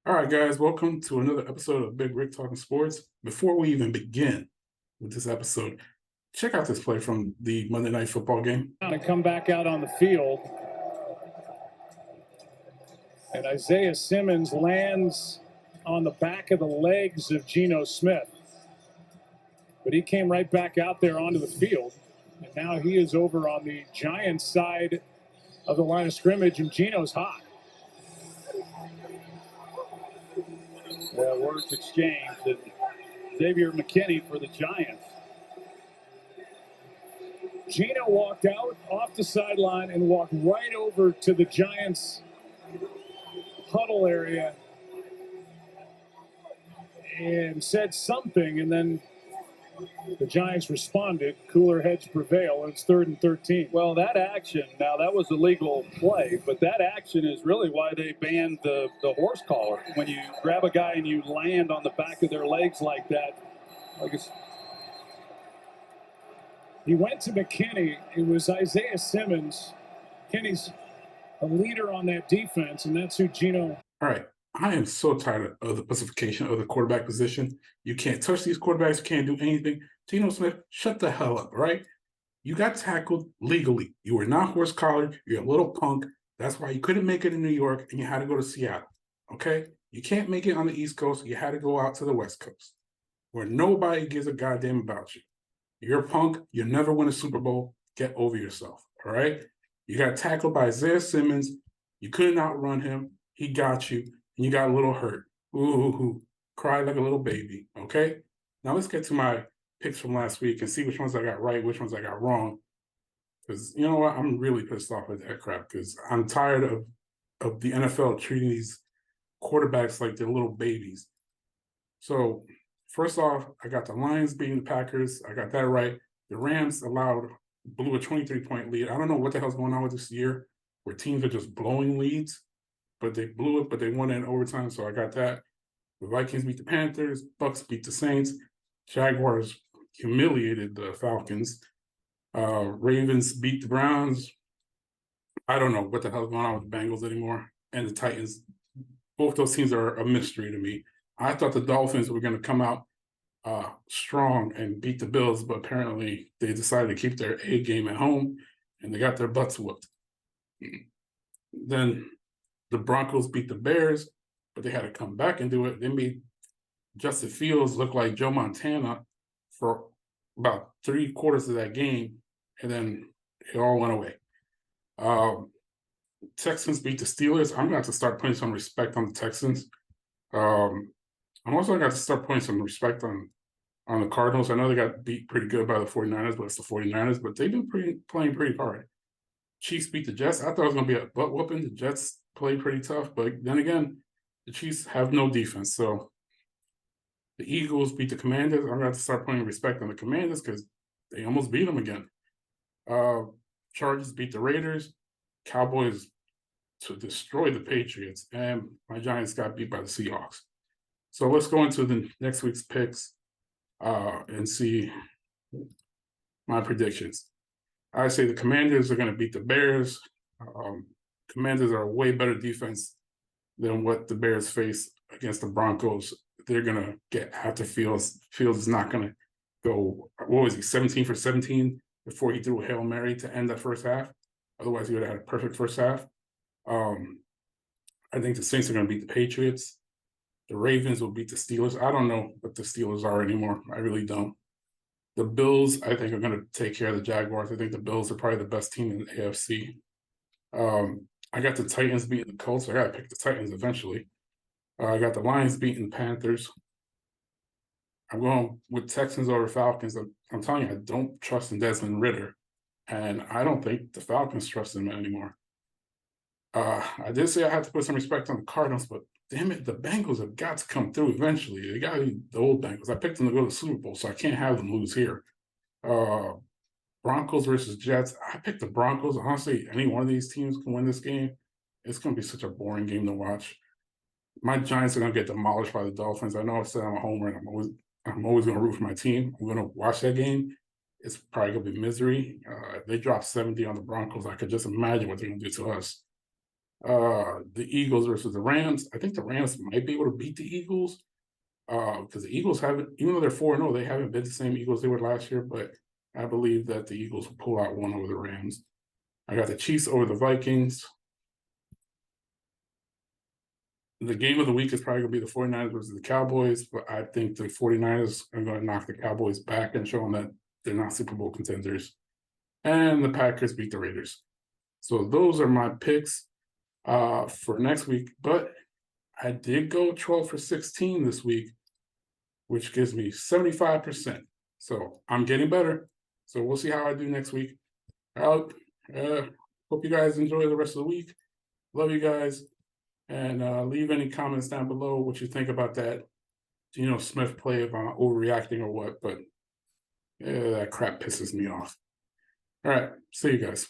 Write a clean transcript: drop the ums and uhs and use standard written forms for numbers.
All right, guys, welcome to another episode of Big Rick Talking Sports. Before we even begin with this episode, check out this play from the Monday Night Football game. To come back out on the field. And Isaiah Simmons lands on the back of the legs of Tino Smith. But he came right back out there onto the field. And now he is over on the Giants side of the line of scrimmage, and Gino's hot. Words exchanged, and Xavier McKinney for the Giants. Gino walked out off the sideline and walked right over to the Giants huddle area and said something, and then the Giants responded. Cooler heads prevail, and it's 3rd and 13. Well, that action, now that was a legal play, but that action is really why they banned the horse collar. When you grab a guy and you land on the back of their legs like that, he went to McKinney. It was Isaiah Simmons. McKinney's a leader on that defense, and that's who Gino. All right, I am so tired of the pacification of the quarterback position. You can't touch these quarterbacks. You can't do anything. Tino Smith, shut the hell up, right? You got tackled legally. You were not horse collared. You're a little punk. That's why you couldn't make it in New York, and you had to go to Seattle, okay? You can't make it on the East Coast. You had to go out to the West Coast, where nobody gives a goddamn about you. You're a punk. You'll never win a Super Bowl. Get over yourself, all right? You got tackled by Isaiah Simmons. You couldn't outrun him. He got you, and you got a little hurt. Ooh, cried like a little baby, okay? Now let's get to my picks from last week and see which ones I got right, which ones I got wrong. Because, you know what, I'm really pissed off with that crap because I'm tired of the NFL treating these quarterbacks like they're little babies. So, first off, I got the Lions beating the Packers. I got that right. The Rams blew a 23-point lead. I don't know what the hell's going on with this year where teams are just blowing leads, but they blew it, but they won it in overtime, so I got that. The Vikings beat the Panthers. Bucks beat the Saints. Jaguars humiliated the Falcons. Ravens beat the Browns. I don't know what the hell's going on with the Bengals anymore. And the Titans. Both those teams are a mystery to me. I thought the Dolphins were going to come out strong and beat the Bills, but apparently they decided to keep their A game at home, and they got their butts whooped. Then the Broncos beat the Bears, but they had to come back and do it. They made Justin Fields look like Joe Montana for about 3/4 of that game, and then it all went away. Texans beat the Steelers. I'm going to have to start putting some respect on the Texans. I'm also going to have to start putting some respect on the Cardinals. I know they got beat pretty good by the 49ers, but it's the 49ers, but they've been playing pretty hard. Chiefs beat the Jets. I thought it was going to be a butt whooping. The Jets played pretty tough, but then again, the Chiefs have no defense. So the Eagles beat the Commanders. I'm going to have to start putting respect on the Commanders because they almost beat them again. Chargers beat the Raiders. Cowboys to destroy the Patriots. And my Giants got beat by the Seahawks. So let's go into the next week's picks and see my predictions. I say the Commanders are going to beat the Bears. Commanders are a way better defense than what the Bears face against the Broncos. They're going to get after Fields. Fields is not going to go, 17 for 17 before he threw a Hail Mary to end that first half. Otherwise, he would have had a perfect first half. I think the Saints are going to beat the Patriots. The Ravens will beat the Steelers. I don't know what the Steelers are anymore. I really don't. The Bills, I think, are going to take care of the Jaguars. I think the Bills are probably the best team in the AFC. I got the Titans beating the Colts. I got to pick the Titans eventually. I got the Lions beating the Panthers. I'm going with Texans over Falcons. I'm telling you, I don't trust in Desmond Ridder, and I don't think the Falcons trust him anymore. I did say I had to put some respect on the Cardinals, but damn it, the Bengals have got to come through eventually. They got to be the old Bengals. I picked them to go to the Super Bowl, so I can't have them lose here. Broncos versus Jets. I picked the Broncos. Honestly, any one of these teams can win this game. It's going to be such a boring game to watch. My Giants are going to get demolished by the Dolphins. I know I said I'm a homer, and I'm always going to root for my team. I'm going to watch that game. It's probably going to be misery. If they drop 70 on the Broncos, I could just imagine what they're going to do to us. The Eagles versus the Rams. I think the Rams might be able to beat the Eagles. Because the Eagles haven't, even though they're 4-0, they haven't been the same Eagles they were last year, but I believe that the Eagles will pull out one over the Rams. I got the Chiefs over the Vikings. The game of the week is probably going to be the 49ers versus the Cowboys, but I think the 49ers are going to knock the Cowboys back and show them that they're not Super Bowl contenders. And the Packers beat the Raiders. So those are my picks for next week. But I did go 12 for 16 this week, which gives me 75%. So I'm getting better. So we'll see how I do next week. Hope you guys enjoy the rest of the week. Love you guys. And leave any comments down below what you think about that Tino Smith play, if I'm overreacting or what. But that crap pisses me off. All right. See you guys.